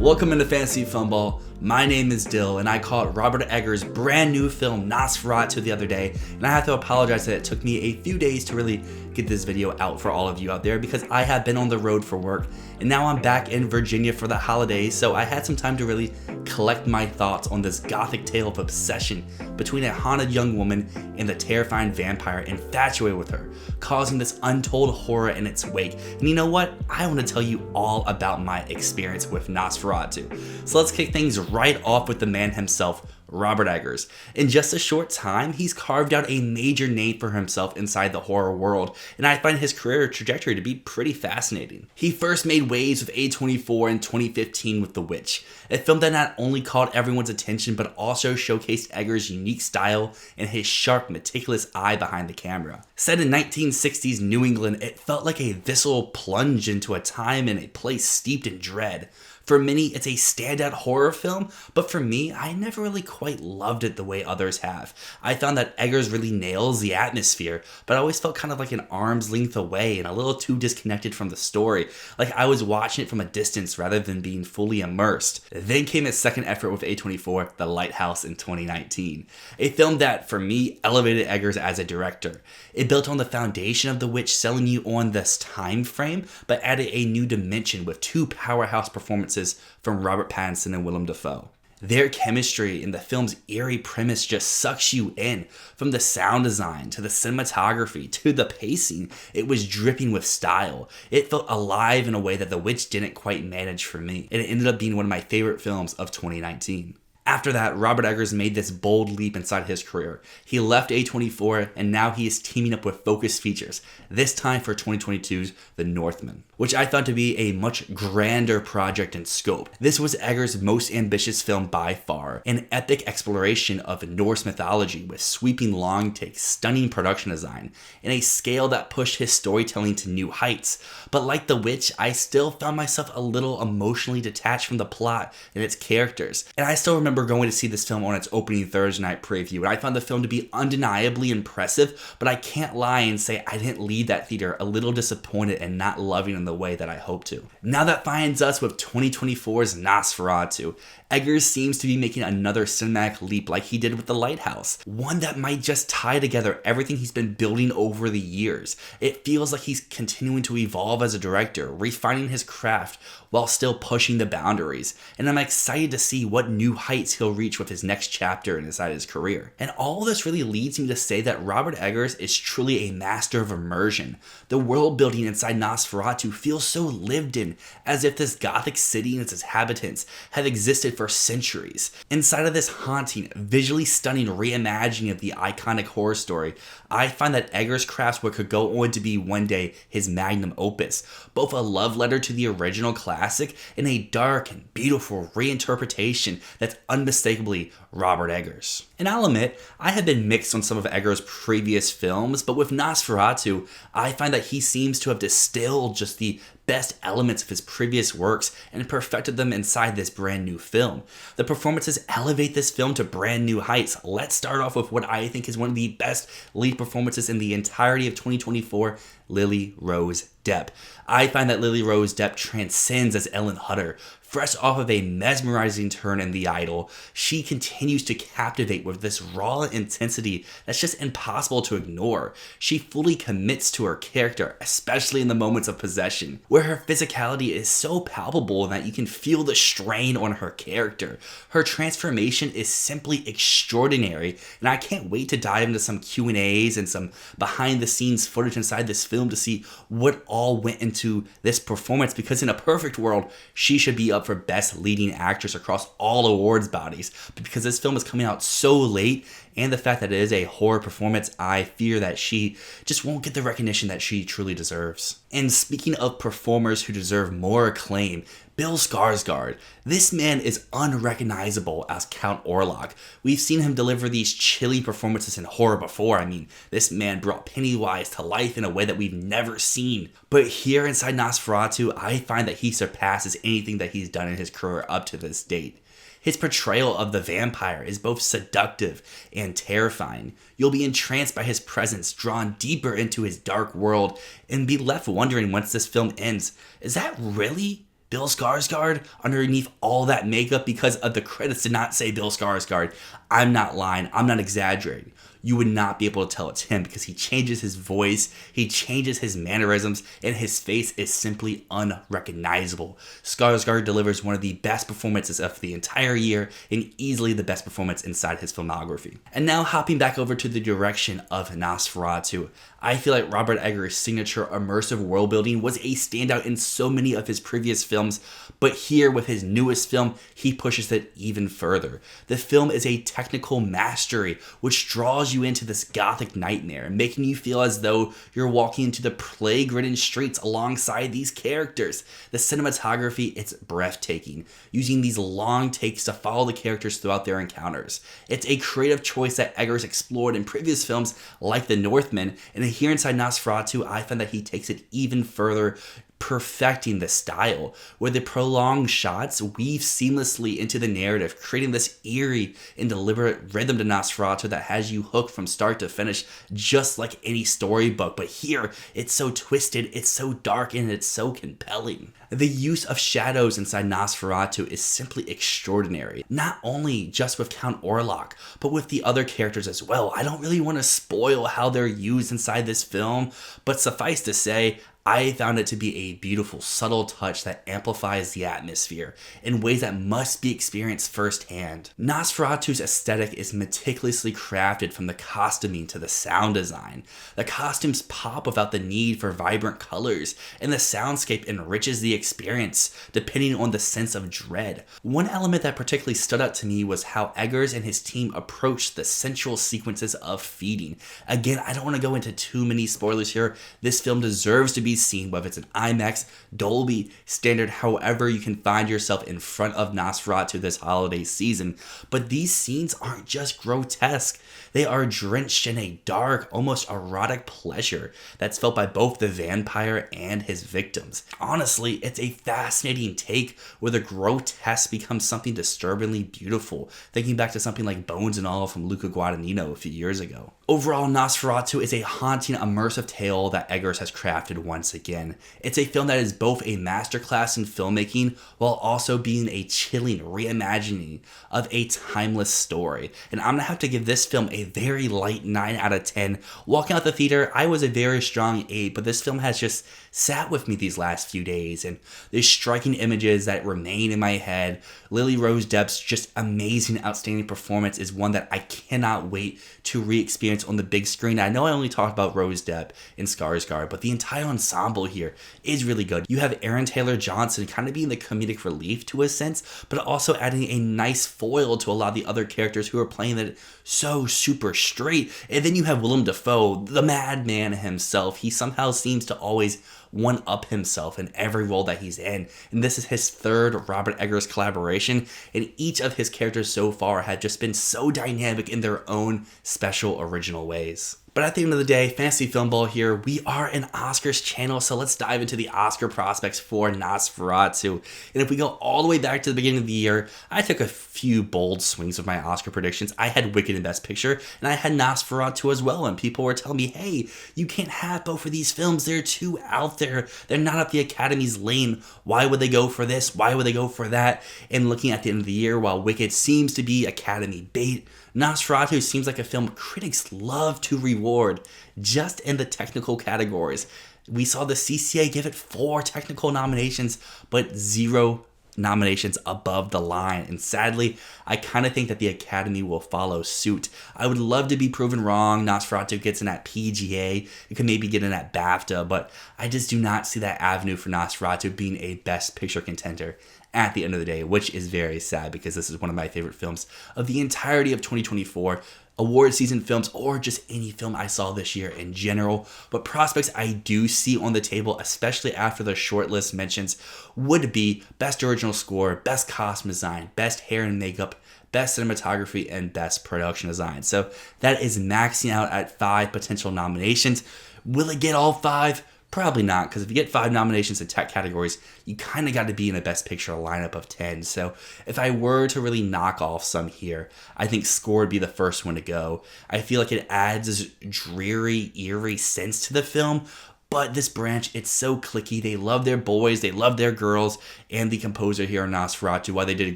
Welcome into Fantasy Filmball. My name is Dyl, and I caught Robert Eggers' brand new film Nosferatu the other day, and I have to apologize that it took me a few days to really get this video out for all of you out there because I have been on the road for work, and now I'm back in Virginia for the holidays, so I had some time to really collect my thoughts on this gothic tale of obsession between a haunted young woman and the terrifying vampire infatuated with her, causing this untold horror in its wake. And you know what? I want to tell you all about my experience with Nosferatu. So let's kick things right off with the man himself, Robert Eggers. In just a short time, he's carved out a major name for himself inside the horror world, and I find his career trajectory to be pretty fascinating. He first made waves with A24 in 2015 with The Witch, a film that not only caught everyone's attention but also showcased Eggers' unique style and his sharp, meticulous eye behind the camera. Set in 1960s New England, it felt like a visceral plunge into a time and a place steeped in dread. For many, it's a standout horror film, but for me, I never really quite loved it the way others have. I found that Eggers really nails the atmosphere, but I always felt kind of like an arm's length away and a little too disconnected from the story, like I was watching it from a distance rather than being fully immersed. Then came his second effort with A24, The Lighthouse in 2019, a film that, for me, elevated Eggers as a director. It built on the foundation of The Witch, selling you on this time frame, but added a new dimension with two powerhouse performances from Robert Pattinson and Willem Dafoe. Their chemistry in the film's eerie premise just sucks you in. From the sound design, to the cinematography, to the pacing, it was dripping with style. It felt alive in a way that The Witch didn't quite manage for me, and it ended up being one of my favorite films of 2019. After that, Robert Eggers made this bold leap inside his career. He left A24, and now he is teaming up with Focus Features, this time for 2022's The Northman, which I thought to be a much grander project in scope. This was Eggers' most ambitious film by far, an epic exploration of Norse mythology with sweeping long takes, stunning production design, and a scale that pushed his storytelling to new heights. But like The Witch, I still found myself a little emotionally detached from the plot and its characters, and I still remember going to see this film on its opening Thursday night preview, and I found the film to be undeniably impressive, but I can't lie and say I didn't leave that theater a little disappointed and not loving in the way that I hoped to. Now that finds us with 2024's Nosferatu. Eggers seems to be making another cinematic leap like he did with The Lighthouse, one that might just tie together everything he's been building over the years. It feels like he's continuing to evolve as a director, refining his craft while still pushing the boundaries, and I'm excited to see what new heights he'll reach with his next chapter inside his career. And all this really leads me to say that Robert Eggers is truly a master of immersion. The world building inside Nosferatu feels so lived in, as if this gothic city and its inhabitants have existed for centuries. Inside of this haunting, visually stunning reimagining of the iconic horror story, I find that Eggers crafts what could go on to be one day his magnum opus, both a love letter to the original classic and a dark and beautiful reinterpretation that's unmistakably Robert Eggers. And I'll admit, I have been mixed on some of Eggers' previous films, but with Nosferatu, I find that he seems to have distilled just the best elements of his previous works and perfected them inside this brand new film. The performances elevate this film to brand new heights. Let's start off with what I think is one of the best lead performances in the entirety of 2024, Lily Rose Depp. I find that Lily Rose Depp transcends as Ellen Hutter. Fresh off of a mesmerizing turn in The Idol, she continues to captivate with this raw intensity that's just impossible to ignore. She fully commits to her character, especially in the moments of possession, where her physicality is so palpable that you can feel the strain on her character. Her transformation is simply extraordinary, and I can't wait to dive into some Q&As and some behind-the-scenes footage inside this film to see what all went into this performance, because in a perfect world, she should be up for Best Leading Actress across all awards bodies, but because this film is coming out so late and the fact that it is a horror performance, I fear that she just won't get the recognition that she truly deserves. And speaking of performers who deserve more acclaim, Bill Skarsgård. This man is unrecognizable as Count Orlok. We've seen him deliver these chilly performances in horror before. I mean, this man brought Pennywise to life in a way that we've never seen. But here inside Nosferatu, I find that he surpasses anything that he's done in his career up to this date. His portrayal of the vampire is both seductive and terrifying. You'll be entranced by his presence, drawn deeper into his dark world, and be left wondering once this film ends, is that really Bill Skarsgård underneath all that makeup, because of the credits did not say Bill Skarsgård. I'm not lying. I'm not exaggerating. You would not be able to tell it's him because he changes his voice, he changes his mannerisms, and his face is simply unrecognizable. Skarsgård delivers one of the best performances of the entire year and easily the best performance inside his filmography. And now hopping back over to the direction of Nosferatu, I feel like Robert Eggers' signature immersive world building was a standout in so many of his previous films, but here with his newest film, he pushes it even further. The film is a technical mastery which draws you into this gothic nightmare, making you feel as though you're walking into the plague-ridden streets alongside these characters. The cinematography, it's breathtaking, using these long takes to follow the characters throughout their encounters. It's a creative choice that Eggers explored in previous films like The Northman, and here inside Nosferatu, I find that he takes it even further, perfecting the style, where the prolonged shots weave seamlessly into the narrative, creating this eerie and deliberate rhythm to Nosferatu that has you hooked from start to finish, just like any storybook. But here, it's so twisted, it's so dark, and it's so compelling. The use of shadows inside Nosferatu is simply extraordinary, not only just with Count Orlok, but with the other characters as well. I don't really want to spoil how they're used inside this film, but suffice to say, I found it to be a beautiful, subtle touch that amplifies the atmosphere in ways that must be experienced firsthand. Nosferatu's aesthetic is meticulously crafted from the costuming to the sound design. The costumes pop without the need for vibrant colors, and the soundscape enriches the experience depending on the sense of dread. One element that particularly stood out to me was how Eggers and his team approached the sensual sequences of feeding. Again, I don't want to go into too many spoilers here. This film deserves to be seen, whether it's an IMAX, Dolby, standard, however you can find yourself in front of Nosferatu this holiday season. But these scenes aren't just grotesque. They are drenched in a dark, almost erotic pleasure that's felt by both the vampire and his victims. Honestly, it's a fascinating take where the grotesque becomes something disturbingly beautiful, thinking back to something like Bones and All from Luca Guadagnino a few years ago. Overall, Nosferatu is a haunting, immersive tale that Eggers has crafted once again. It's a film that is both a masterclass in filmmaking while also being a chilling reimagining of a timeless story. And I'm gonna have to give this film a very light 9 out of 10. Walking out the theater, I was a very strong 8, but this film has just sat with me these last few days, and there's striking images that remain in my head. Lily Rose Depp's just amazing, outstanding performance is one that I cannot wait to re-experience on the big screen. I know I only talked about Rose Depp and Skarsgård, but the entire ensemble here is really good. You have Aaron Taylor-Johnson kind of being the comedic relief to a sense, but also adding a nice foil to a lot of the other characters who are playing it so super straight. And then you have Willem Dafoe, the madman himself. He somehow seems to always one-up himself in every role that he's in, and this is his third Robert Eggers collaboration, and each of his characters so far have just been so dynamic in their own special original ways. But at the end of the day, Fantasy Filmball here, we are an Oscars channel, so let's dive into the Oscar prospects for Nosferatu. And if we go all the way back to the beginning of the year, I took a few bold swings with my Oscar predictions. I had Wicked in Best Picture, and I had Nosferatu as well, and people were telling me, hey, you can't have both of these films. They're too out there. They're not up the Academy's lane. Why would they go for this? Why would they go for that? And looking at the end of the year, while Wicked seems to be Academy bait, Nosferatu seems like a film critics love to reward just in the technical categories. We saw the CCA give it 4 technical nominations, but 0 nominations above the line. And sadly, I kind of think that the Academy will follow suit. I would love to be proven wrong. Nosferatu gets in at PGA. It could maybe get in at BAFTA, but I just do not see that avenue for Nosferatu being a Best Picture contender at the end of the day, which is very sad because this is one of my favorite films of the entirety of 2024. Award season films, or just any film I saw this year in general. But prospects I do see on the table, especially after the shortlist mentions, would be Best Original Score, Best Costume Design, Best Hair and Makeup, Best Cinematography, and Best Production Design. So that is maxing out at 5 potential nominations. Will it get all 5? Probably not, because if you get 5 nominations in tech categories, you kind of got to be in a Best Picture lineup of 10. So if I were to really knock off some here, I think Score would be the first one to go. I feel like it adds this dreary, eerie sense to the film, But this branch, it's so cliquey. They love their boys, they love their girls, and the composer here on Nosferatu, while they did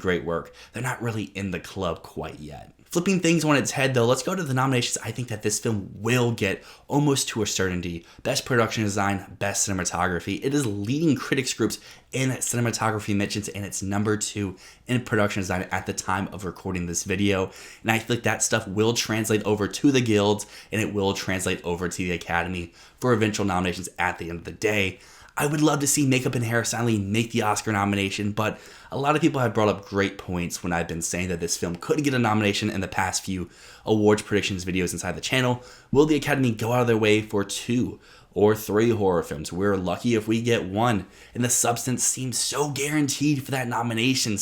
great work, they're not really in the club quite yet. Flipping things on its head though, let's go to the nominations I think that this film will get almost to a certainty. Best Production Design, Best Cinematography. It is leading critics groups in cinematography mentions, and it's number 2 in production design at the time of recording this video. And I feel like that stuff will translate over to the guilds, and it will translate over to the Academy for eventual nominations at the end of the day. I would love to see makeup and hairstyling make the Oscar nomination, but a lot of people have brought up great points when I've been saying that this film could get a nomination in the past few awards predictions videos inside the channel. Will the Academy go out of their way for 2 or 3 horror films? We're lucky if we get 1, and the substance seems so guaranteed for that nomination.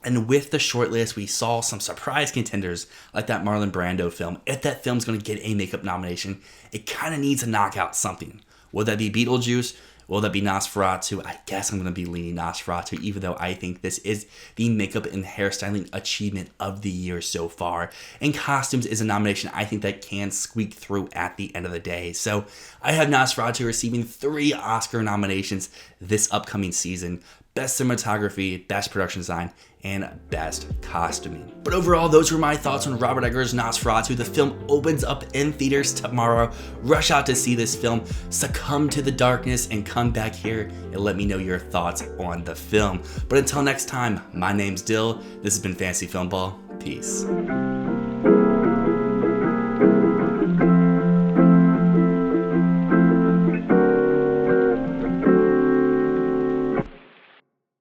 And with the shortlist, we saw some surprise contenders like that Marlon Brando film. If that film's going to get a makeup nomination, it kind of needs to knock out something. Will that be Beetlejuice? Will that be Nosferatu? I guess I'm going to be leaning Nosferatu, even though I think this is the makeup and hairstyling achievement of the year so far. And costumes is a nomination I think that can squeak through at the end of the day. So I have Nosferatu receiving 3 Oscar nominations this upcoming season. Best Cinematography, Best Production Design, and Best Costuming. But overall, those were my thoughts on Robert Eggers' Nosferatu. The film opens up in theaters tomorrow. Rush out to see this film, succumb to the darkness, and come back here and let me know your thoughts on the film. But until next time, my name's Dyl. This has been Fantasy Filmball. Peace.